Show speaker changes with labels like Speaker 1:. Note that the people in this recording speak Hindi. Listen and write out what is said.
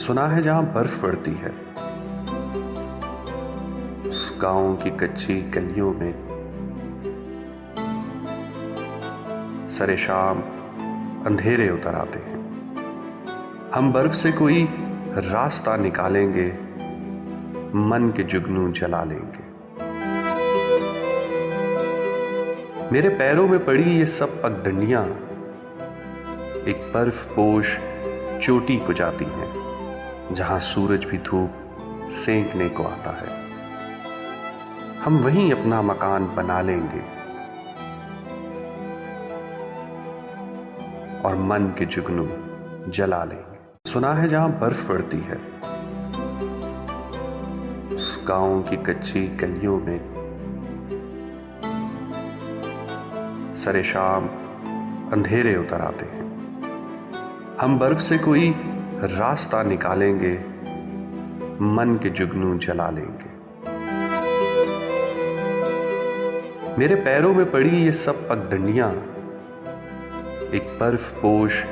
Speaker 1: सुना है जहां बर्फ पड़ती है उस गांव की कच्ची गलियों में सरे शाम अंधेरे उतर आते हैं। हम बर्फ से कोई रास्ता निकालेंगे, मन के जुगनू जला लेंगे। मेरे पैरों में पड़ी ये सब पगडंडियां एक बर्फ पोश चोटी को जाती हैं, जहां सूरज भी धूप सेंकने को आता है। हम वहीं अपना मकान बना लेंगे और मन के जुगनू जला लेंगे। सुना है जहां बर्फ पड़ती है उस गांव की कच्ची गलियों में सरे शाम अंधेरे उतर आते हैं। हम बर्फ से कोई रास्ता निकालेंगे, मन के जुगनू जला लेंगे। मेरे पैरों में पड़ी ये सब पगडंडियां एक बर्फ पोश